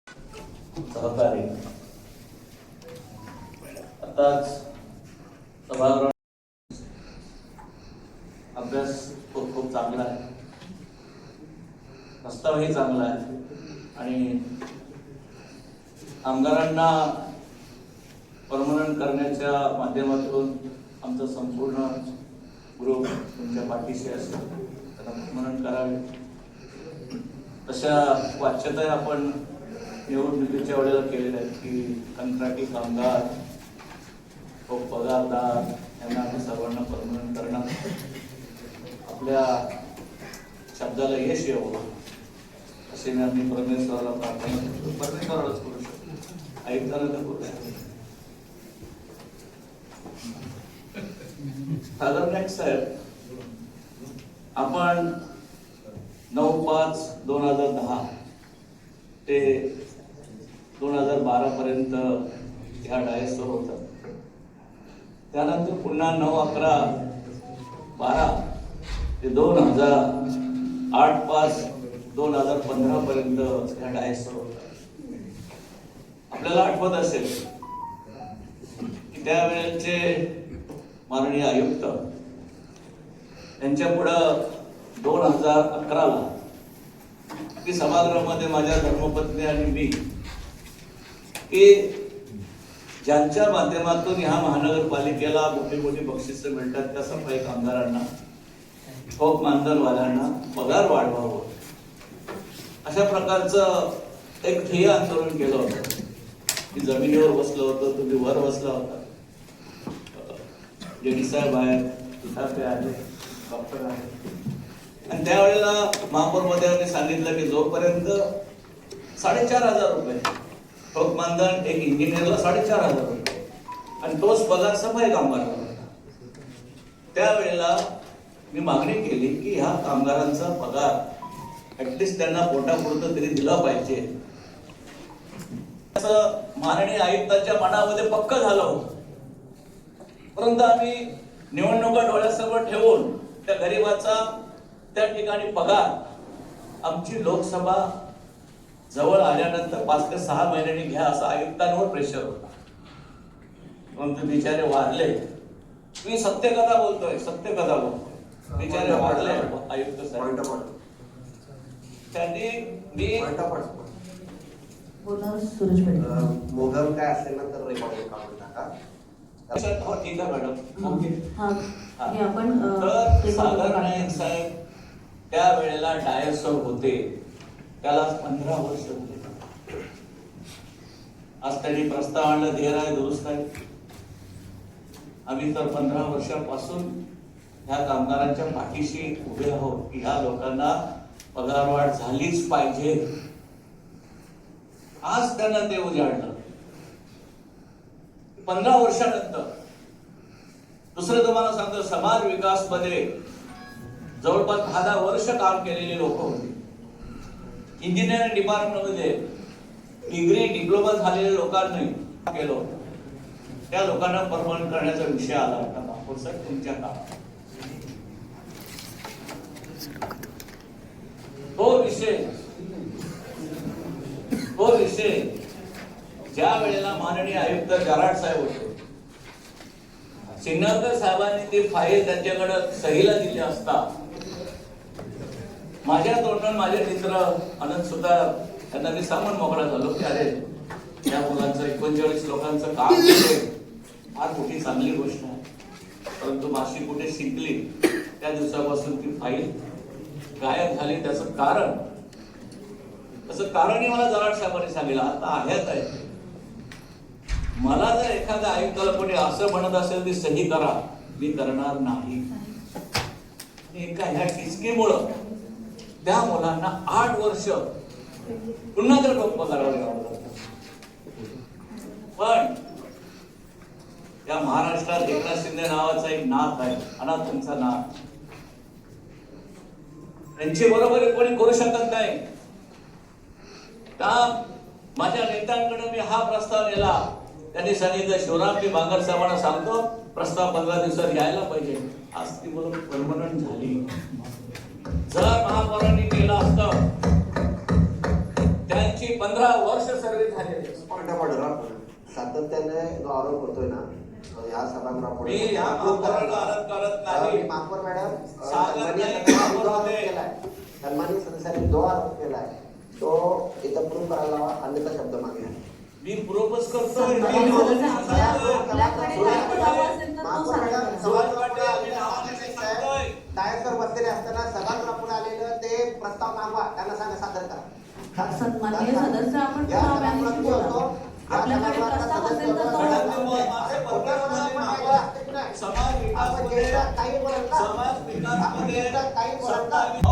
सहकारी आताच सभागृह अभ्यास खूप चांगला आहे, प्रस्तावही चांगला आहे आणि आमदारांना परमनंट करण्याच्या माध्यमातून आमचं संपूर्ण ग्रुप तुमच्या पाठीशी असेल, त्यांना परमनंट करावे तशा वाच्यता आपण निवडणुकीच्या वेळेला केलेल्या आहेत की कंत्राटी कामगार व पगारदार यांना आम्ही सर्वांना परमनंट करणार, आपल्या शब्दाला यश यावं असे मी आम्ही परमेश्वराला प्रार्थना करतो. परमेश्वरालाच करू शकतो, आयुक्ताला तर करू शकतो. सागर नाईक साहेब, आपण 9/5/2010 ते 2012 पर्यंत ह्या डायसवर होता. त्यानंतर पुन्हा 9/11/12 ते 2008/5/2015 पर्यंत ह्या डायसवर होता. आपल्याला आठवत असेल की त्यावेळेचे माननीय आयुक्त यांच्या पुढं 2011ला की सभागृहामध्ये माझ्या धर्मपत्नी आणि मी की ज्यांच्या माध्यमातून ह्या महानगरपालिकेला मोठी मोठी बक्षिसं मिळतात त्या सफाई कामगारांना, ठोक मानधनवाल्यांना पगार वाढवावं अशा प्रकारचं एक ठिय्या आंदोलन केलं होतं. की जमिनीवर बसलं होतं, तुम्ही वर बसला होता, जेडी साहेब आहेत, तुषार आहे, डॉक्टर आहे. आणि त्यावेळेला महापौरमध्ये सांगितलं की जोपर्यंत 4,500 रुपये ठोक मानधन एक इंजिनियरला 4,500 रुपये आणि तोच पगार सफाई कामगाराला होता. त्यावेळेला मी मागणी केली की ह्या कामगारांचा पगार ऍटलिस्ट त्यांना पोटापुरतं तरी दिला पाहिजे. असं माननीय आयुक्तांच्या मनामध्ये पक्क झालं होतं. परंतु आम्ही निवडणुका डोळ्यासमोर ठेवून त्या गरीबाचा त्या ठिकाणी पगार आमची लोकसभा जवळ आल्यानंतर 5 ते 6 महिन्यांनी घ्या असं आयुक्तांवर प्रेशर होता. परंतु बिचारे वाढले. मी सत्यकथा बोलतोय, सत्यकथा बोलतोय. बिचारे वाढले आयुक्त साहेब. त्यांनी मी मोगम काय असेल ना तर रेकॉर्डिंग काढून टाका. हो ठीक आहे मॅडम. ओके. तर सागर नाईक साहेब त्या वेळेला डायसवर होते, त्याला 15 वर्ष होते. आज त्यांनी प्रस्ताव आणला, देर आहे दुरुस्त आहे. आम्ही तर 15 वर्षापासून ह्या कामगारांच्या पाठीशी उभे आहोत की ह्या लोकांना पगारवाढ झालीच पाहिजे. आज त्यांना ते उजाडलं. 15 वर्षानंतर दुसरं तुम्हाला सांगतो, समाज विकास मध्ये जवळपास 10 वर्ष काम केलेली लोक होती. इंजिनिअरिंग डिपार्टमेंट मध्ये डिग्री डिप्लोमा झालेल्या लोकांनी केलं होतं. त्या लोकांना परमनंट करण्याचा विषय आला होता महापौर साहेब तुमच्या काळात. तो विषय ज्या वेळेला माननीय आयुक्त जराड साहेब होते, सिन्नरकर साहेबांनी ती फाईल त्यांच्याकडे सहीला दिली असता माझ्या तोंडून माझे मित्र आनंद सुतार त्यांना मी सांगून मोकळा झालो की अरे या मुलांचं 39 लोकांचं काम फार मोठी चांगली गोष्ट आहे. परंतु माशी कुठे शिकली त्या दिवसापासून ती फाईल गायब झाली. त्याचं कारणही मला जराड साहेबांनी सांगितलं. आता आहेत आहे, मला जर एखाद्या आयुक्ताला कोणी असं म्हणत असेल ती सही करा, मी करणार नाही. एका ह्या किचकीमुळं त्या मुलांना 8 वर्ष पुन्हा तर पगारावर यावं लागतं. पण या महाराष्ट्रात एकनाथ शिंदे नावाचा एक नाथ आहे, अनाथांचा नाथ. त्यांची बरोबरी कोणी करू शकत नाही. माझ्या नेत्यांकडे मी हा प्रस्ताव नेला. त्यांनी सांगितलं शिवराम मी बांगर साहेबांना सांगतो प्रस्ताव 15 दिवसात यायला पाहिजे. आज ती बरोबर परमनंट झाली. जर महापौरांनी केलं असतं त्यांची 15 वर्ष सर्व्हिस झालेली आहे. सातत्याने जो आरोप होतोय ना या सभागृहापुढे मी या महापौराला आरोप करत नाही. महापौर मॅडम केलाय. सन्माननीय सदस्यांनी जो आरोप केलाय तो इथं प्रूव्ह करायला हवा, अन्यथा शब्द मागे मी प्रोपोज करतोय. टायरवर बसलेले असताना सभागृहापुढे आलेलं ते प्रस्ताव मागवा, त्यांना सांगा सादर करा. सन्माननीय सदस्य आपण पुराव्यानिशी बोलतो. आपल्याकडे प्रस्ताव असेल तर तो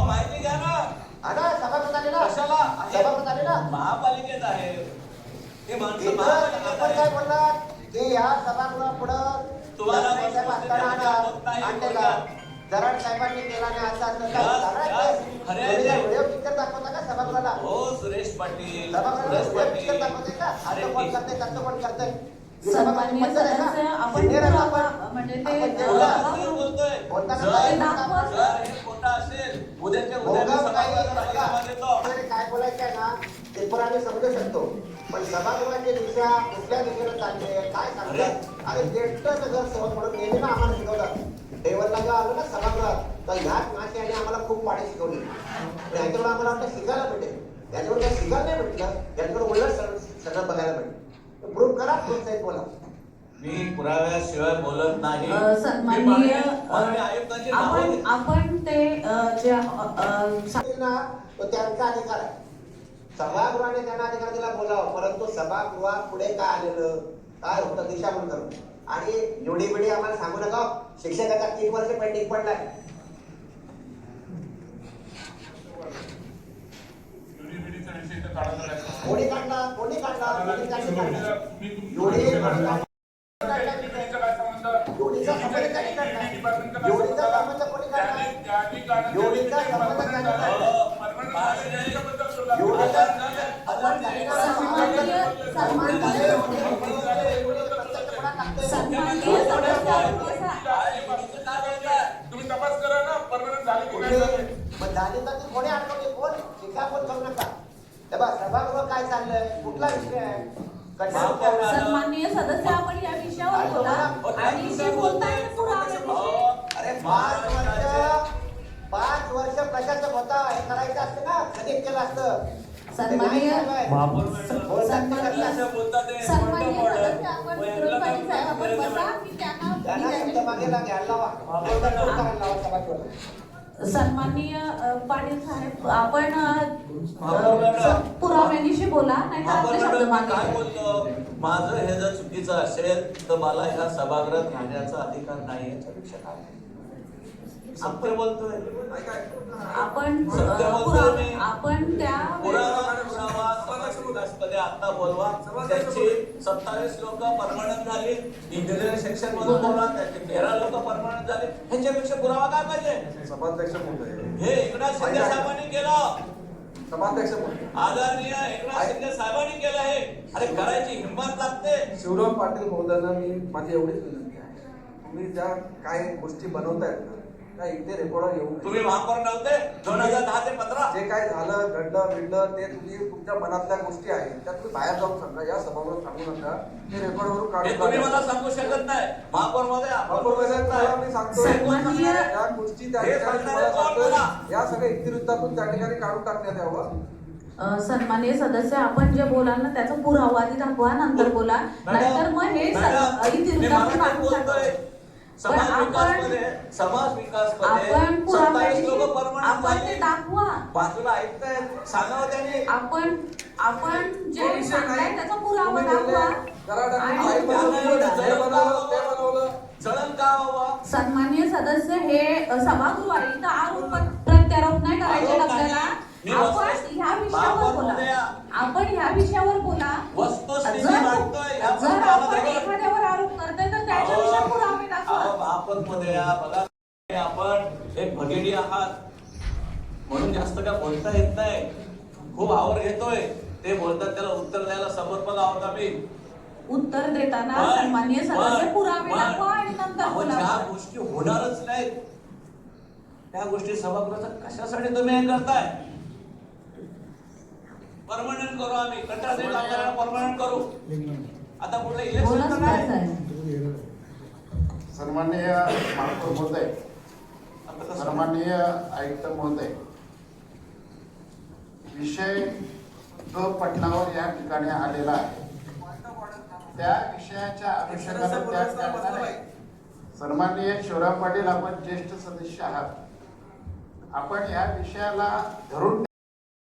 माहिती घ्या ना. सभागृहात आले ना, कशाला सभागृहात आले ना, महापालिकेत आहे हे माणसं आपण महापालिकेत काय आहे. बोललात की या सभागृहापुढं तुम्हाला आणलेला जराड साहेबांनी केला नाही असं असं व्हिडिओ पिक्चर दाखवता का सभागृहाला? हो सुरेश पाटील, सभागृहाला सुरेश व्हिडिओ पिक्चर पाटील. दाखवते का? अरे असं कोण करते, तसं कोण करते? सन्माननीय सदस्य आपण पुरावा म्हणजे ते बोलतोय बोलताना जर काय हे खोटं असेल उद्याच्या उद्या मी सभागृहात राजीनामा देतो. काय बोलायचं आहे ना ते पण आम्ही समजू शकतो, पण सभागृहाची दिशा कुठल्या दिशेला चालली आहे काय सांगतात? अरे ज्येष्ठ नगरसेवक म्हणून नेहमी ना आम्हाला शिकवतात. टेबलला जेव्हा आलो ना सभागृहात तर ह्याच नाश्याने आम्हाला खूप पाडी शिकवली. याच्याकडे आम्हाला वाटतं शिकायला भेटेल, याच्याकडे काही शिकायला नाही भेटलं, याच्याकडे उलट सगळं बघायला भेटेल. प्रूव्ह करा, प्रूव्ह साहेब बोला. मी पुराव्याशिवाय बोलत नाही. सन्माननीय आयुक्तांची नावं घेतली. आपण ते जे ना तो त्यांचा अधिकार आहे. सभागृहाने त्यांना अधिकार दिला बोलावं, परंतु सभागृहापुढे काय आलेलं काय होतं दिशाभूल करून आणि एवढी पिढी आम्हाला सांगू नका. शिक्षकाचा 3 वर्ष पेंडिंग पडलाय. कोणी काढला कोणी काढला कोणी काढला योडीचा संबंध त्यांनी काढला. योडीचा संबंध कोणी काढला? योडीचा संबंध त्यांनी काढला. योडीचा तुम्ही तपास करा ना, परमनंट झाली झाली तर ती कोणी अडकवली? कोण शिका कोण करू नका. सभागृह काय चाललंय, कुठला विषय आहे? सन्माननीय सदस्य आपण या विषयावर बोला आणि जे बोलताय ते पुराव्याविषयी. अरे 5 वर्ष प्रशासक होता, हे करायचं असतं ना, कधीच केलं असतं. सन्माननीय सन्माननीय सदस्य आपण विरोध पाटील साहेब आपण बसा की त्यांना शब्द मागे घ्यायला लावा. सन्माननीय पाटील साहेब आपण पुराव्यानिशी बोला नाही तर आपले शब्द मागे काय घ्या. बोलतो माझं हे जर चुकीचं असेल तर मला ह्या सभागृहात राहण्याचा अधिकार नाही. याच्यापेक्षा काय सत्य बोलतोय. आपण सत्य बोलतोय मी. आपण त्या पुरावा आता बोलवा. त्यांची 27 लोक परमनंट झाली. इंजिनिअरिंग सेक्शन मधून बोला, त्याचे 13 लोक परमनंट झाले. ह्याच्यापेक्षा पुरावा काय पाहिजे? सभाध्यक्ष बोलतोय. हे एकनाथ शिंदे साहेबांनी केलं. सभाध्यक्ष बोलतोय. आदरणीय एकनाथ शिंदे साहेबांनी केलं. हे अरे करायची हिंमत लागते. शिवराम पाटील महोदयांना मी माझी एवढीच विनंती आहे, तुम्ही ज्या काय गोष्टी बनवतायत ना त्या इथे रेकॉर्डर येऊ नये. तुम्ही महापौर नव्हते 2010 ते 15. जे काय झालं घडलं बिडलं ते तुम्ही तुमच्या मनातल्या गोष्टी आहेत त्या तुम्ही बाहेर जाऊन सांगा, या सभागृहात सांगू नका. ते रेकॉर्डवरून हे काढून तुम्ही टाका. मला सांगू शकत नाही. महापौर मध्ये महापौर महोदयांना मी सांगतो सन्माननीय या गोष्टी त्या हे ठिकाणी सांगणारे तुम्हाला कोण सांगतोय, बोला? या सगळ्या इतिवृत्तातून त्या ठिकाणी काढून टाकण्यात यावं. सन्माननीय सदस्य आपण जे बोलाल ना त्याचा पुरावा आधी दाखवा नंतर बोला नाहीतर मग हे इतिवृत्तातून काढून टाका. समाज विकास आपण पुराव्याविषयी लोक परमनंट आपण ते दाखवा. बाजूला ऐकतायत सांगावं त्यांनी. आपण जे सांगताय त्याचा पुरावा दाखवा. जळण का व्हावं? सन्माननीय सदस्य हे सभागृह आहे इथं आरोप प्रत्यारोप नाही करायचे आपल्याला. आपण ह्या विषयावर बोला. आपण ह्या विषयावर बोला. वस्तुस्थिती जर मांडतोय. आपण एखाद्यावर आरोप करताय तर त्याच्याविषयी पुरावे दाखवा. आपण मध्ये बघा आपण एक भगिनी आहात म्हणून जास्त काय बोलता येत नाही. खूप आवर घेतोय. ते बोलतात त्याला उत्तर द्यायला समर्पक आहोत आम्ही. उत्तर देताना सन्माननीय सदस्य पुरावे दाखवा आणि नंतर बोला. ज्या गोष्टी होणारच नाहीत त्या गोष्टी सभागृहाचा कशासाठी तुम्ही हे करताय? परमनंट करू आम्ही कंत्राटी कामगारांना परमनंट करू. आता पुढे बोला इलेक्शन तर सुभाष नाही. साहेब. सन्माननीय महापौर महोदय, आता कसं? सन्माननीय आयुक्त महोदय, विषय जो पटलावर या ठिकाणी आलेला आहे त्या विषयाच्या अनुषंगाने त्या ठिकाणी सन्माननीय शिवराम पाटील, आपण ज्येष्ठ सदस्य आहात, आपण या विषयाला धरून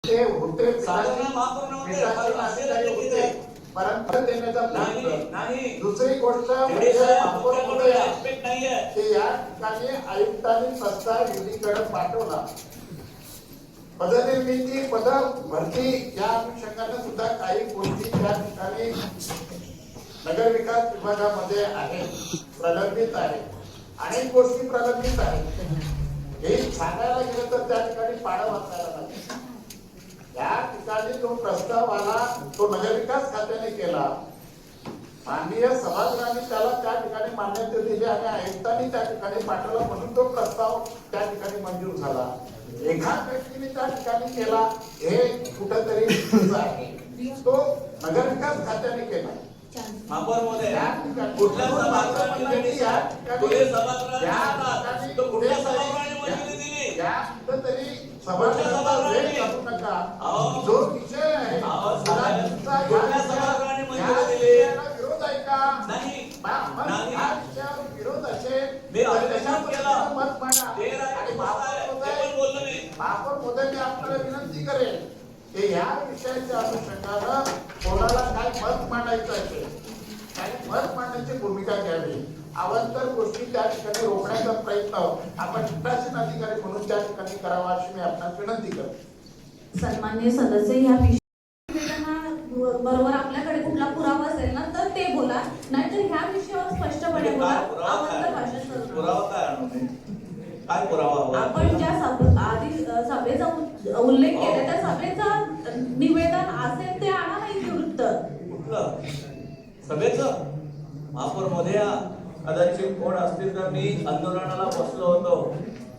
ते होते साधारण महापौर महोदय, पिठाचे अधिकारी होते परंतु देण्याचा नाही प्रयत्न. नाही दुसरी गोष्ट एवढे म्हणजे साहेब, महापौर तुमच्याकडे महोदय, respect नाहीये. ते या ठिकाणी आयुक्तांनी प्रस्ताव ईडीकडे पाठवला. पदनिर्मिती पद भरती या अनुषंगाने सुद्धा काही गोष्टी त्या ठिकाणी नगर विकास विभागामध्ये आहेत, प्रलंबित आहेत, अनेक गोष्टी प्रलंबित आहेत. हे सांगायला गेलं तर त्या ठिकाणी पाडा वाचायला लागेल. या ठिकाणी जो प्रस्ताव आला तो नगरविकास खात्याने केला, माननीय सभागृहाने त्याला त्या ठिकाणी मान्यता दिली आणि आयुक्तांनी त्या ठिकाणी पाठवला म्हणून तो प्रस्ताव त्या ठिकाणी मंजूर झाला. एका व्यक्तीने त्या ठिकाणी केला हे कुठंतरी चुकीचं आहे. तो नगरविकास खात्याने केला. महापौर महोदय, या ठिकाणी कुठल्या सभागृहाने मंजुरी या दिली? कुठल्या सभागृहाने या दिली? ठिकाणी तो कुठल्या सभागृहाने मंजुरी दिली? या कुठंतरी सभागृहाचा वेळ काढू नका. अहो. जो विषय आहे अहो, सभागृहाचा या कुठल्या सभागृहाने मंजुरी या दिली? विषयाला विरोध आहे का? नाही मग नाही. या विषयावर विरोध असेल मी तर अभिनंदन त्याच्यावर केलं. मत मांडा. ते राहिले आणि महापौर आहे, ते पण बोललो मी. महापौर महोदय, मी आपल्याला विनंती करेन की या विषयाच्या अनुषंगानं कोणाला काय मत मांडायचं असेल, काही मत मांडण्याची भूमिका घ्यावी. अवांतर गोष्टी त्या ठिकाणी रोखण्याचा प्रयत्न आपण शासन अधिकारी म्हणून त्या ठिकाणी करावा अशी मी आपणास विनंती करतो. सन्माननीय सदस्य, ह्या विषयावर बरोबर आपल्याकडे कुठला पुरावा असेल ना तर ते बोला, नाहीतर ह्या विषयावर स्पष्टपणे बोला. काय पुरावा अवांतर काय? भाषण करू नका. पुरावा काय आणू मी? काय पुरावा हवा? आपण ज्या आधी सभेचा उल्लेख केला त्या सभेचा निवेदन असेल ते आणा, नाही वृत्त. कुठलं सभेचं? महापौर महोदया, कदाचित कोण असतील तर मी आंदोलनाला बसलो होतो.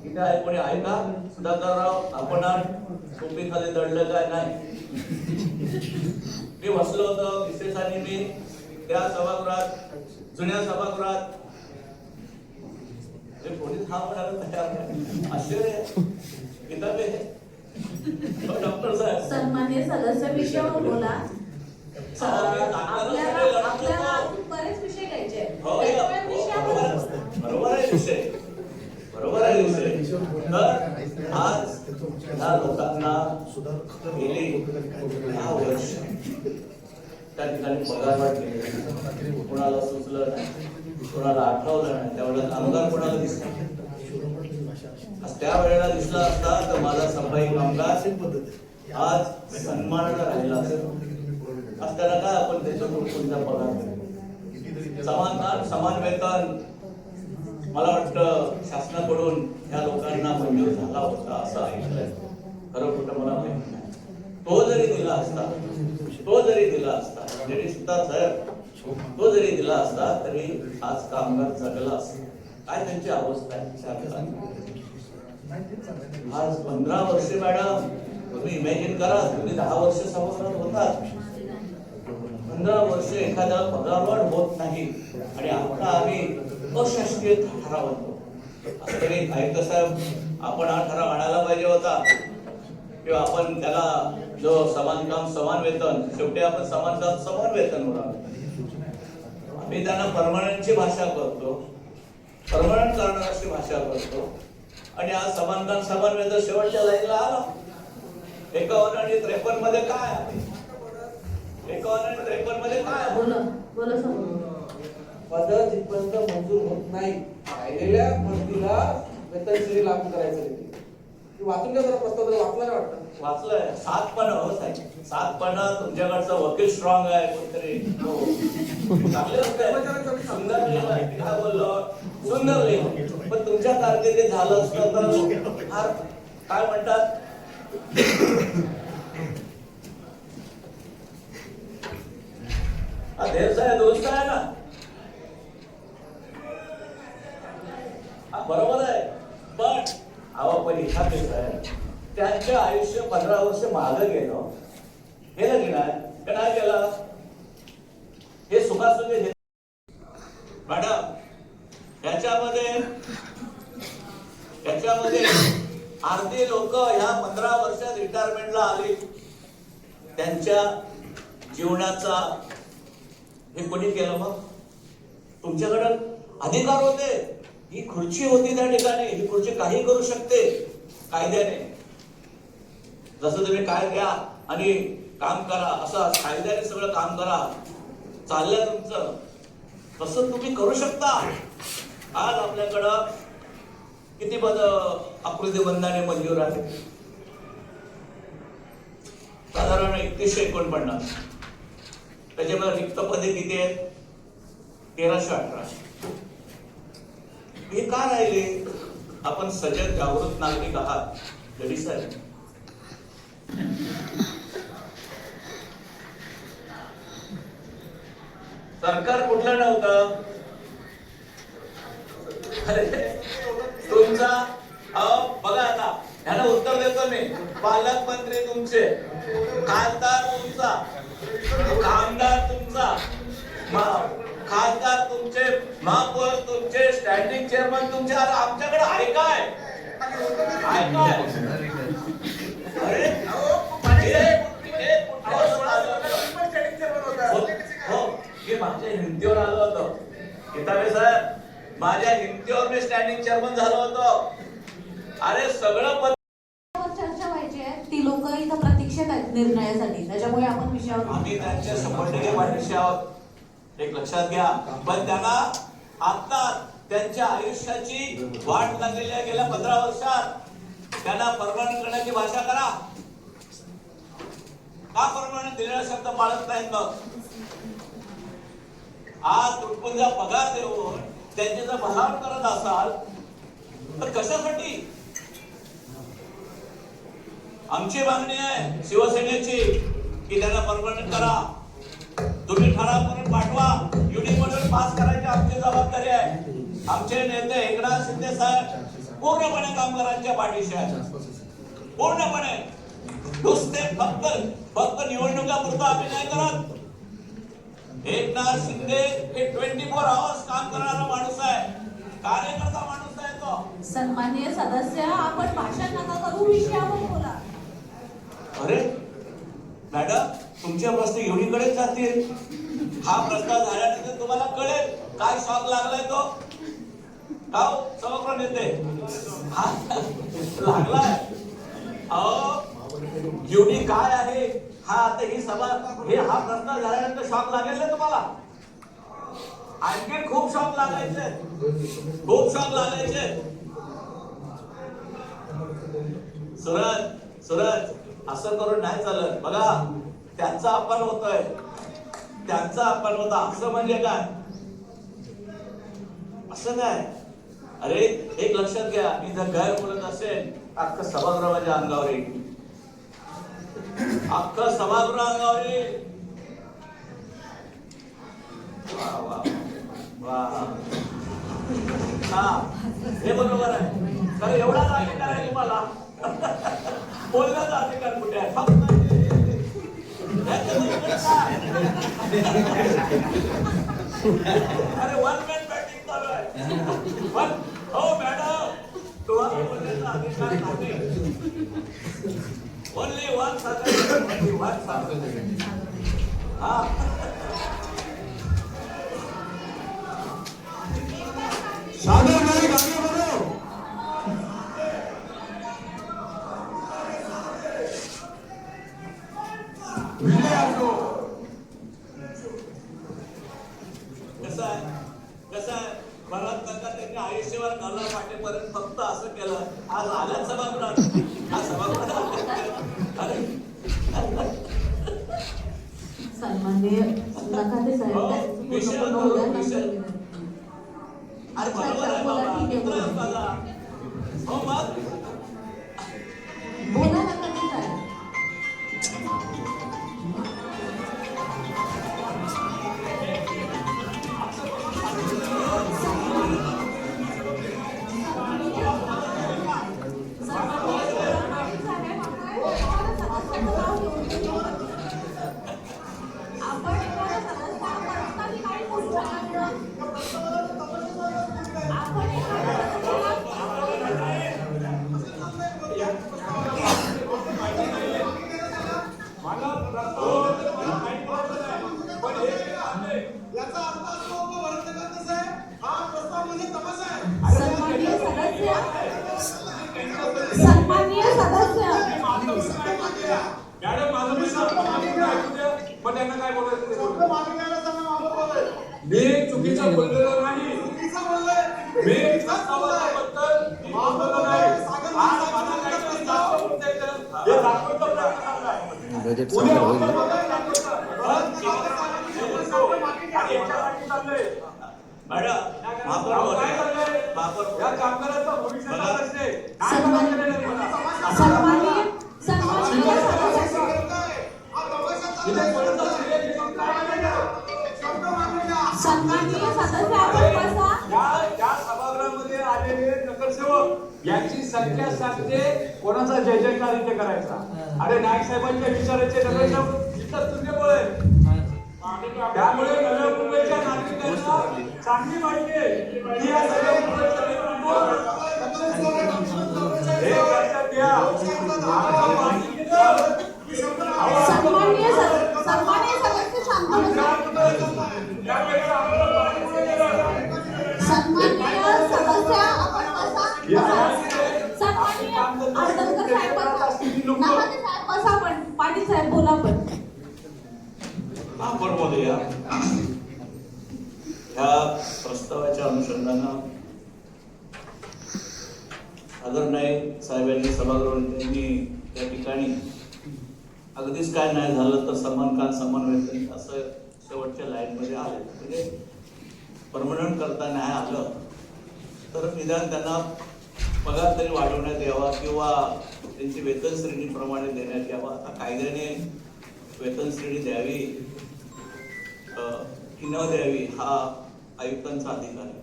इथे आहे कोणी आहे का? सुधाकरराव, आपण टोपी खाली दडलं काय? नाही, मी बसलो होतो मिसेस आणि मी त्या सभागृहात, जुन्या सभागृहात. हे कोणीच हा म्हणायला तयार नाही. आश्चर्य आहे. किताब आहे डॉक्टर साहेब. सन्माननीय सदस्य, विषयावर बोला. आपल्याला बरेच विषय घ्यायचे आहेत. हो, त्यामुळे विषयावर बोला. बरोबर आहे विषय, बरोबर आहे विषय. तर आज ह्या लोकांना गेली 10 वर्ष त्या ठिकाणी पगारवाढ केली, कोणाला सुचलं नाही, कोणाला आठवलं नाही. त्यावेळेला कामगार कोणाला दिसला, त्यावेळेला दिसला असता तर माझा सफाई कामगार आज सन्मानानं राहिला असताना काय आपण त्याच्यातून कोणता पगार समान काम समान वेतन मला वाटतं शासनाकडून ह्या लोकांना मंजूर झाला होता असं ऐकलंय. खरं खोटं मला माहिती नाही. तो जरी दिला असता सुद्धा साहेब, तो जरी दिला असता तरी आज कामगार जगला असता. काय त्यांची अवस्था आहे. आज 15 वर्षे मॅडम, तुम्ही इमॅजिन करा, तुम्ही 10 वर्ष सभागृहात होतात, 15 वर्ष एखाद्याला पगारवाढ होत नाही आणि आता आम्ही अशासकीय ठराव आणतो. असं तरी आयुक्त साहेब, आपण हा ठराव आणायला पाहिजे होता किंवा आपण त्याला जो समान काम समान वेतन, शेवटी आपण समान काम समान वेतन म्हणा. आम्ही त्यांना परमनंटची भाषा करतो, परमनंट करणाऱ्याची भाषा करतो आणि आज समान काम समान वेतन शेवटच्या लाईनला आला. 51 आणि 53 मध्ये काय आहे? 51 आणि 53 मध्ये काय आहे? बोला सर. पद जिथपर्यंत मंजूर होत नाही राहिलेल्या भरतीला वेतनश्रेणी लागू करायचं नाही. वाचून घ्या जरा प्रस्ताव, वाचला नाही वाटतं. वाचलंय 7 पानं हो साहेब, 7 पानं. तुमच्याकडचा वकील स्ट्रॉंग आहे कोणतरी. चांगले असतंय, सुंदर लिहिलंय. काय बोललो? सुंदर लिहिलं. पण तुमच्या कारकिर्दीत झालं असतं तर फार काय म्हणतात, हा देश आहे, दोस्त आहे ना. बरोबर आहे, पण पण एखाद आहे त्यांचं आयुष्य 15 वर्ष मागं गेलं. हे सुखासुखी घेत. मॅडम याच्यामध्ये अर्धी लोक ह्या 15 वर्षात रिटायरमेंटला आली. त्यांच्या जीवनाचा हे कोणी केलं? मग तुमच्याकडे अधिकार होते, ही खुर्ची होती त्या ठिकाणी, ही खुर्ची काही करू शकते कायद्याने. जसं तुम्ही काय घ्या आणि काम करा, असं कायद्याने सगळं काम करा, चाललंय तुमचं, तसं तुम्ही करू शकता. आज आपल्याकडं किती आकृती बंधाने मंजूर आहे? साधारण 3149. त्याच्यामध्ये रिक्त पदे किती आहेत? 1318. हे का राहिले? आपण सजग जागृत नागरिक आहात जडी साहेब. सरकार कुठलं नव्हतं? तुमचा बघा आता ह्याला उत्तर देतो मी. पालकमंत्री तुमचे, खासदार तुमचा, आमदार तुमचा, खासदार तुमचे, महापौर तुमचे, स्टँडिंग चेअरमन तुमचे. अरे आमच्याकडे आहे काय? आहे काय? अरे हो, मी माझ्या हिमतीवर आलो होतो. किताबे साहेब, माझ्या हिमतीवर मी स्टँडिंग चेअरमन झालो होतो. अरे सगळं चर्चा व्हायची आहे, ती लोक इथं प्रतीक्षेत आहेत निर्णयासाठी. त्याच्यामुळे आपण विषयावर आम्ही त्यांच्या 100% पाठीशी आहोत, एक लक्षात घ्या. पण त्यांना आता त्यांच्या आयुष्याची वाट लागलेली आहे. गेल्या 15 वर्षात त्यांना परमनंट करण्याची भाषा करा. का परमनंट दिलेला शब्द पाळत नाहीत? मग आज तुटपुंजा पगार देऊन त्यांची जर भलावण करत असाल तर कशासाठी? आमची मागणी आहे शिवसेनेची की त्यांना परमनंट करा. तुम्ही ठराव करून पाठवा. युनिमोडल पास करायची आमची जबाबदारी आहे. आमचे नेते एकनाथ शिंदे साहेब पूर्णपणे कामगारांच्या पाठीशी आहेत, पूर्णपणे. नुसते फक्त निवडणुकापुरता आम्ही नाही करत. एकनाथ शिंदे हे 24 आवर्स काम करणारा माणूस आहे, कार्यकर्ता माणूस आहे तो. सन्माननीय सदस्य, आपण भाषण नका करू, विषयावर बोला. अरे मॅडम, तुमच्या प्रश्न एवढीकडेच जातील. हा प्रश्न झाल्यानंतर तुम्हाला कळेल काय शॉक लागलाय तो. समग्र नेते हा लागलाय. जीवनी काय आहे हा आता ही सभा, हे हा प्रश्न झाल्यानंतर शॉक लागेल ना तुम्हाला. आणखी खूप शॉक लागायचे, खूप शॉक लागायचे. सूरज असं करून नाही चालत. बघा त्यांचा अपमान होतोय, त्यांचा अपमान होता. असं म्हणजे काय? असं काय? अरे एक लक्षात घ्या, मी जर गैर बोलत असेल अख्खं सभागृह माझ्या अंगावर येईल, अख्खं सभागृह अंगावर येईल. वा वा वा, हा हे बरोबर आहे. कारण एवढाच अधिकार आहे तुम्हाला. बोलण्याचा अधिकार कुठे आहे? फक्त अरे वन मॅन बॅटिंग चालू आहे. हो मॅडम, तुम्हाला बोलण्याचा अधिकार नाही. ओनली वन साधन. हा सादर नाही गाणे बरोबर. कसं आहे भरत काका त्यांनी आयुष्यभर गल्ला पाठेपर्यंत फक्त असं केलं. आज आल्याच सभागृहात, आज सभागृहात. सन्माननीय नकाते साहेब, अरे बरोबर आहे बाबा, मित्र आहे माझा. हो मग बोला नकाते साहेब. आपण यांना काय बोलायचं ते शब्द बोला. मागे घ्यायला सांगा, मागं बोलाय. मी चुकीचं बोललेलो नाही. चुकीचं बोललंय. मी प्रस्तावाबद्दल मी बोललेलो नाही. आज मला काहीतरी दाखवून द्यायचं. हे दाखवण्याचा प्रयत्न चाललाय. उद्या आपण बघायला दाखवणार. आणि याच्या पाठी चाललंय. अहो, काय चाललंय? या कामगारांचा भविष्याचा प्रश्न आहे. काय सन्मान- करायचं नाही मला. सन्माननीय सन्माननीय सन्माननीय सदस्य आपण बसा. या सभागृहामध्ये आलेले नगरसेवक यांची संख्या सांगते कोणाचा जय जयकार इथे करायचा. अरे नाईक साहेबांच्या विचाराचे नगरसेवक इथं तुझ्यामुळे त्यामुळे नव्या मुंबईच्या नागरिकांना चांगली माहिती आहे की या सगळ्या मुंबईच्या हे लक्षात घ्या. सन्माननीय सदस्य शांत बसा. सन्माननीय सदस्य आपण बसा. सन्माननीय आडदणकर साहेब बसा. नामाते साहेब बसा. पण पाटील साहेब बोला. पण महापौर महोदय, ह्या प्रस्तावाच्या अनुषंगानं आदरणीय साहेबांनी सभागृहांनी त्या ठिकाणी अगदीच काय नाही झालं तर समान काल समान वेतन असं शेवटच्या लाईनमध्ये आले. म्हणजे परमनंट करता नाही आलं तर निदान त्यांना पगार तरी वाढवण्यात यावा किंवा त्यांची वेतन श्रेणीप्रमाणे देण्यात यावा. आता कायद्याने वेतन श्रेणी द्यावी की न द्यावी हा आयुक्तांचा अधिकार आहे.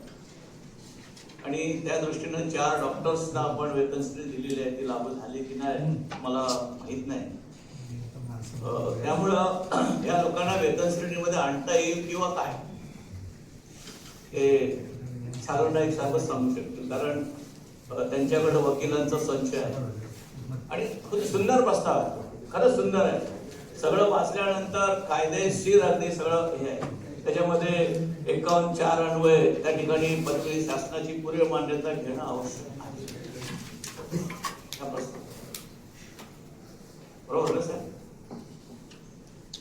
आणि त्या दृष्टीनं 4 डॉक्टर्सना आपण वेतन श्रेणी दिलेली आहे. ती लागू झाली की नाही मला माहीत नाही. त्यामुळं या लोकांना वेतन श्रेणीमध्ये आणता येईल किंवा काय हे साधारण नाईक साहेबच सांगू शकतील. कारण त्यांच्याकडे वकिलांचा संच आहे आणि खूप सुंदर प्रस्ताव आहे. खरंच सुंदर आहे. सगळं वाचल्यानंतर कायदेशीर अगदी सगळं हे आहे. त्याच्यामध्ये 51(4) अन्वये त्या ठिकाणी पदवी शासनाची पूर्व मान्यता घेणं आवश्यक आहे. बरोबर ना साहेब?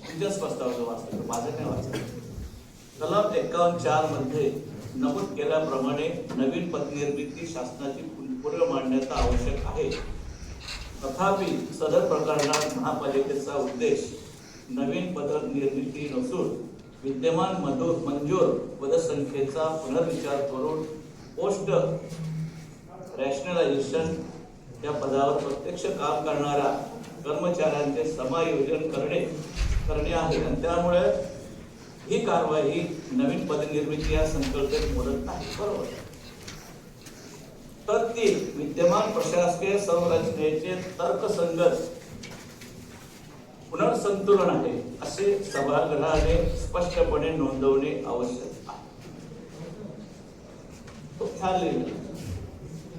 तुमच्याच प्रस्तावाचं वाचलं, माझं नाही वाचलं. कलम 51(4) मध्ये नमूद केल्याप्रमाणे नवीन पदनिर्मिती शासनाची पूर्व मान्यता आवश्यक आहे. तथापि सदर प्रकरणात महापालिकेचा उद्देश नवीन पद निर्मिती नसून विद्यमान मंजूर पदसंख्येचा पुनर्विचार करून पोस्ट रॅशनलायझेशन या पदावर प्रत्यक्ष काम करणाऱ्या कर्मचाऱ्यांचे समायोजन करणे आहे. आणि त्यामुळे ही कारवाई नवीन पदनिर्मिती या संकल्पनेत मोडत नाही. बरोबर. तर ती विद्यमान प्रशासकीय संरचनेचे तर्कसंगत पुनर्संतुलन आहे असे सभागृहाने स्पष्टपणे नोंदवणे आवश्यक आहे. तो ख्याल लिहिला.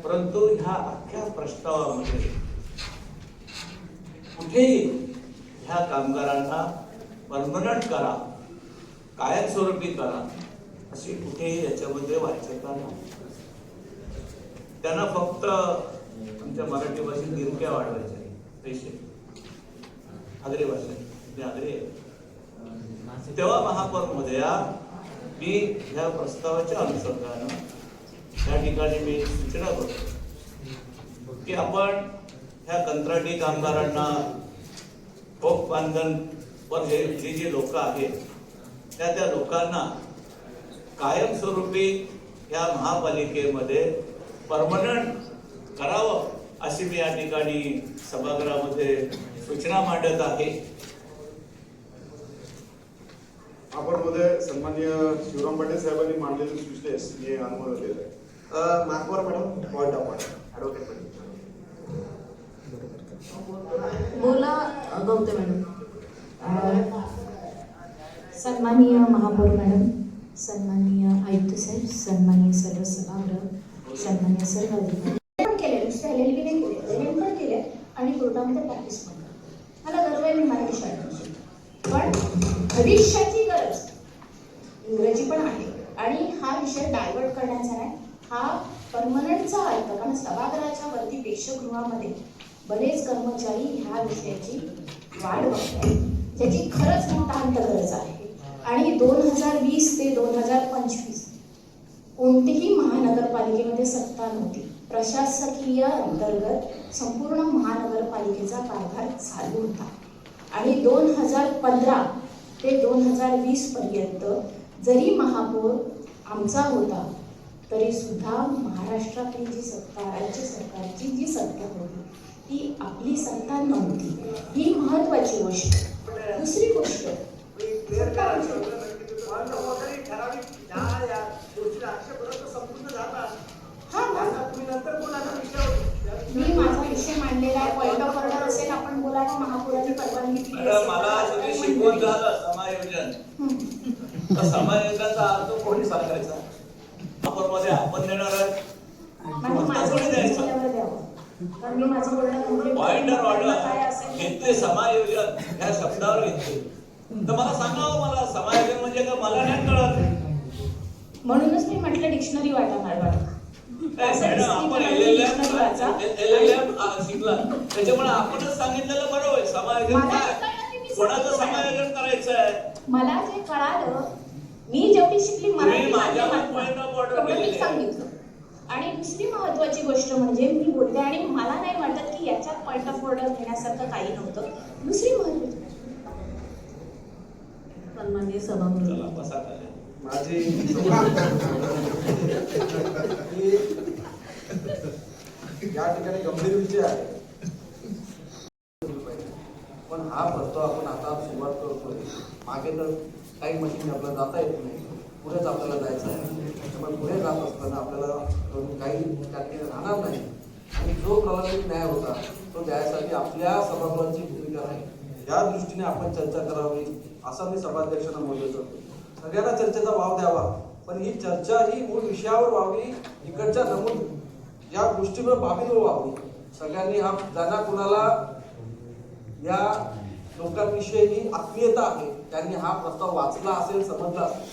परंतु ह्या अख्ख्या प्रस्तावामध्ये कुठेही ह्या कामगारांना परमनंट करा, कायमस्वरूपी करा अशी कुठेही याच्यामध्ये वाच्यता नाही. त्यांना फक्त आमच्या मराठी भाषेत गिरक्या वाढवायच्या पैसे. आगरी भाषा आगरी. तेव्हा महापौर महोदया मी ह्या प्रस्तावाच्या अनुषंगानं त्या ठिकाणी मी सूचना करतो की आपण ह्या कंत्राटी कामगारांना ठोक बांधण वर जे लोक आहेत त्या लोकांना कायमस्वरूपी या महापालिकेमध्ये परमनंट करावं अशी मी या ठिकाणी सभागृहामध्ये सूचना मांडत आहे. आपण मध्ये सन्माननीय शिवराम पाटील साहेबांनी मांडलेले सूचनेस मी अनुमोदन देत आहे. महापौर मॅडम पॉइंट ऑफ ॲडव्होकेट बोला गौतम मॅडम. सन्माननीय महापौर मॅडम, सन्माननीय आयुक्त साहेब, सन्माननीय सर्व सभागृह, सन्माननीय सर्व अधिकारी पण केले. नुसतं LLB नाही केले, LLM पण केले आणि कोर्टामध्ये प्रॅक्टिस पण केली. मला गर्व आहे मी मराठी शाळेत. पण भविष्याची गरज इंग्रजी पण आहे आणि हा विषय डायव्हर्ट करण्याचा नाही, हा परमनंटचा अर्थ. कारण सभागृहाच्या वरती प्रेक्षकगृहामध्ये बरेच कर्मचारी ह्या विषयाची वाढ बघतात. ज्याची खरंच नितांत गरज आहे. आणि 2020 ते 2025 कोणतीही महानगरपालिकेमध्ये सत्ता नव्हती. प्रशासकीय अंतर्गत संपूर्ण महानगरपालिकेचा कारभार चालू होता. आणि 2015 ते 2020 पर्यंत जरी महापौर आमचा होता तरी सुद्धा महाराष्ट्रातली जी सत्ता, राज्य सरकारची जी सत्ता होती ती आपली सत्ता नव्हती. ही महत्वाची गोष्ट. दुसरी गोष्ट, मी माझा विषय मांडलेला आहे. पॉइंट ऑफ ऑर्डर असेल आपण बोला की महापौराची परवानगी दिली असेल. मला तुम्ही शिकवून झालं समायोजन. तर समायोजनाचा अर्थ कोणी सांगायचा? मध्ये आपण देणार आहे. पॉइंट ऑफ ऑर्डर घेतले समायोजन ह्या शब्दावर घेतले तर मला सांगावं, मला समायोजन म्हणजे काय मला नाही कळत. म्हणूनच मी म्हटलं डिक्शनरी वाटा मॅडम. आपण LLM शिकला त्याच्यामुळे आपणच सांगितलेलं बरोबर. समायोजन काय, कोणाचं समायोजन करायचं आहे? मला जे कळालं, मी जेवढी शिकली मराठी सांगितलं. आणि दुसरी महत्वाची गोष्ट म्हणजे मी बोलते आणि मला नाही वाटत की याच्यात पॉइंट ऑफ ऑर्डर घेण्यासारखं काही नव्हतं. दुसरी महत्वाची सन्माननीय सभागृह, माझी या ठिकाणी गंभीर विषय आहे. पण हा प्रस्ताव आपण आता सुरुवात करतोय. मागे तर काही मशीन आपल्याला जाता येत नाही, पुढेच आपल्याला जायचं आहे. त्यामुळे पुढे जात असताना आपल्याला काही त्या ठिकाणी राहणार नाही. आणि जो प्रलंबित न्याय होता तो द्यायसाठी आपल्या सभागृहाची भूमिका आहे. या दृष्टीने आपण चर्चा करावी असं मी सभाध्यक्षांना बोलत होतो. सगळ्यांना चर्चेचा वाव द्यावा, पण ही चर्चा ही मूळ विषयावर व्हावी, इकडच्या नमूद या गोष्टीवर बाबीवर व्हावी. सगळ्यांनी हा ज्यांना कुणाला या लोकांविषयी आत्मीयता आहे त्यांनी हा प्रस्ताव वाचला असेल, समजला असेल.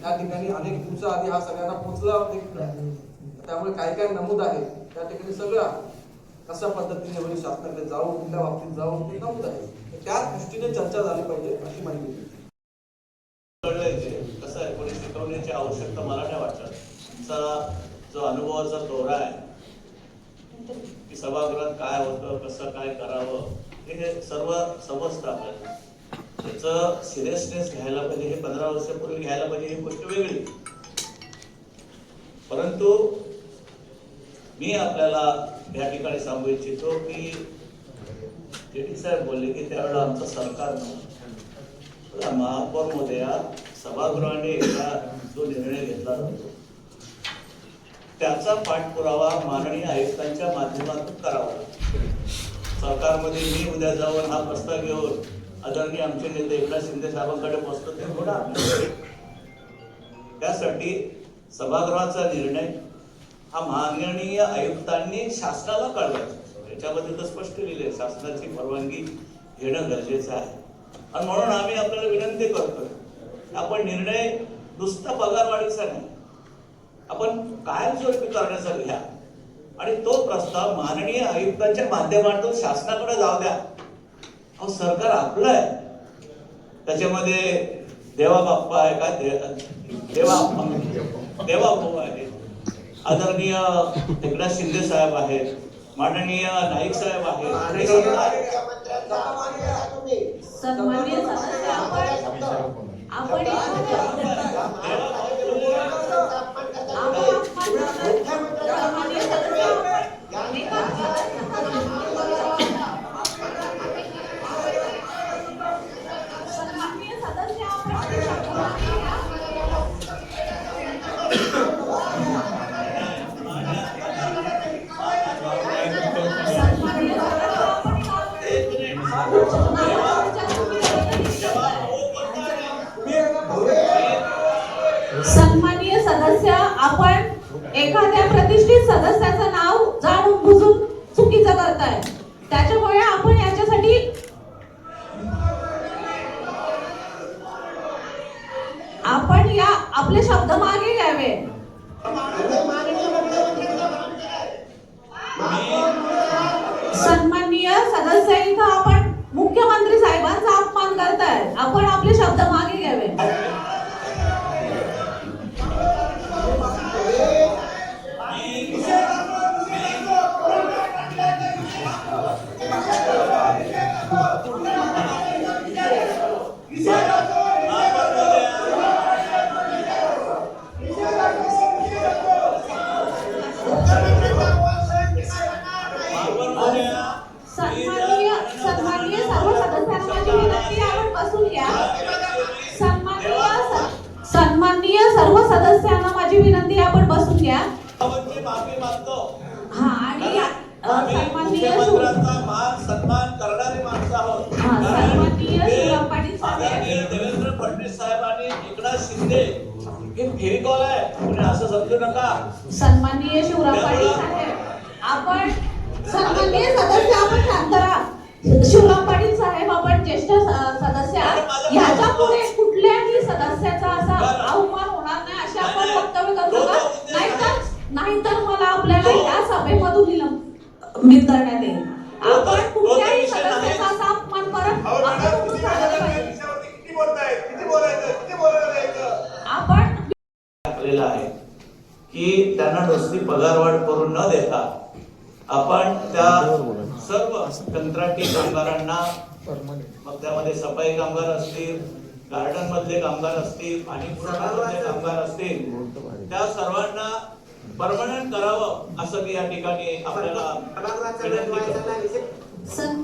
त्या ठिकाणी अनेक दिवसाआधी हा सगळ्यांना पोहोचला देखील. त्यामुळे काय काय नमूद आहे त्या ठिकाणी सगळं कशा पद्धतीने वरील शासनाकडे जाऊन कुठल्या बाबतीत जाऊन ते नमूद आहे. त्या दृष्टीने चर्चा झाली पाहिजे अशी माहिती. कसं आहे, कोणी शिकवण्याची आवश्यकता मला नाही वाटत. तुमचा जो अनुभवाचा दौरा आहे की सभागृहात काय होतं, कसं काय करावं हे सर्व समजतं आपल्याला. त्याचं सिरियसनेस घ्यायला पाहिजे. हे 15 वर्षापूर्वी घ्यायला पाहिजे ही गोष्ट वेगळी. परंतु मी आपल्याला या ठिकाणी सांगू इच्छितो की जेडी साहेब बोलले की त्यावेळेला आमचं सरकार नव्हतं. महापौर महोदया, सभागृहाने एकदा जो निर्णय घेतला जातो त्याचा पाठपुरावा माननीय आयुक्तांच्या माध्यमातून करावा लागतो. सरकारमध्ये मी उद्या जाऊन हा प्रस्ताव घेऊन आदरणीय आमचे नेते एकनाथ शिंदे साहेबांकडे पोहोचतो ते होणार. त्यासाठी सभागृहाचा निर्णय हा माननीय आयुक्तांनी शासनाला कळवायचा. याच्यामध्ये तर स्पष्ट लिहिले शासनाची परवानगी घेणं गरजेचं आहे. आणि म्हणून आम्ही आपल्याला विनंती करतोय, आपण निर्णय नुसता पगारवाढीचा नाही, आपण कायमस्वरूपी करण्याचा घ्या. आणि तो प्रस्ताव माननीय आयुक्तांच्या माध्यमातून शासनाकडे जाऊ द्या. अहो सरकार आपलं आहे, त्याच्यामध्ये देवा बाप्पा आहे का, देवा भाऊ आहे, आदरणीय एकनाथ शिंदे साहेब आहेत, माननीय नाईक साहेब आहेत. सन्माननीय सदस्य, आपण सन्माननीय सदस्य, आपण एखाद्या प्रतिष्ठित सदस्याचं नाव जाणून बुजून चुकीचं करताय. त्याच्यामुळे आपण याच्यासाठी आपण या आपले शब्द मागे घ्यावे. सन्माननीय सदस्य, इथं आपण मुख्यमंत्री साहेबांचा आपले शब्द मागे घ्यावे. सन्माननीय सर्व सदस्यांना माझी विनंती, आपण बसून घ्या. सन्माननीय सर्व सदस्यांना माझी विनंती, आपण बसून घ्या. माफी मागतो. हा, आणि सन्माननीय मान सन्मान करणारी माणसं आहोत. सन्माननीय शिवराम पाटील साहेब, आदरणीय देवेंद्र फडणवीस साहेबांनी एकनाथ शिंदे हे फेविकॉल आहे, तुम्ही असं समजू नका. सन्माननीय शिवराम पाटील साहेब, आपण सन्माननीय सदस्य, आपण शांत राहा. शिवराम पाटील साहेब, आपण ज्येष्ठ सदस्य आहात. ह्याच्या पुढे कुठल्याही सदस्याचा असा अवमान होणार नाही असे आपण वक्तव्य करू नका. नाहीतर मला आपल्याला या सभेमधून निलंबित करण्यात येईल. आपण कुठल्याही सदस्याचा असा अपमान करत आपण टाकलेलं आहे की त्यांना नुसती पगारवाढ करून न देता आपण त्या सर्व कंत्राटी कामगारांना, मग त्यामध्ये सफाई कामगार असतील, गार्डन मधले कामगार असतील, पाणी पुरवठ्यामधले कामगार असतील, त्या सर्वांना परमनंट करावं असं मी या ठिकाणी आपल्याला विनंती करतो. सन्मान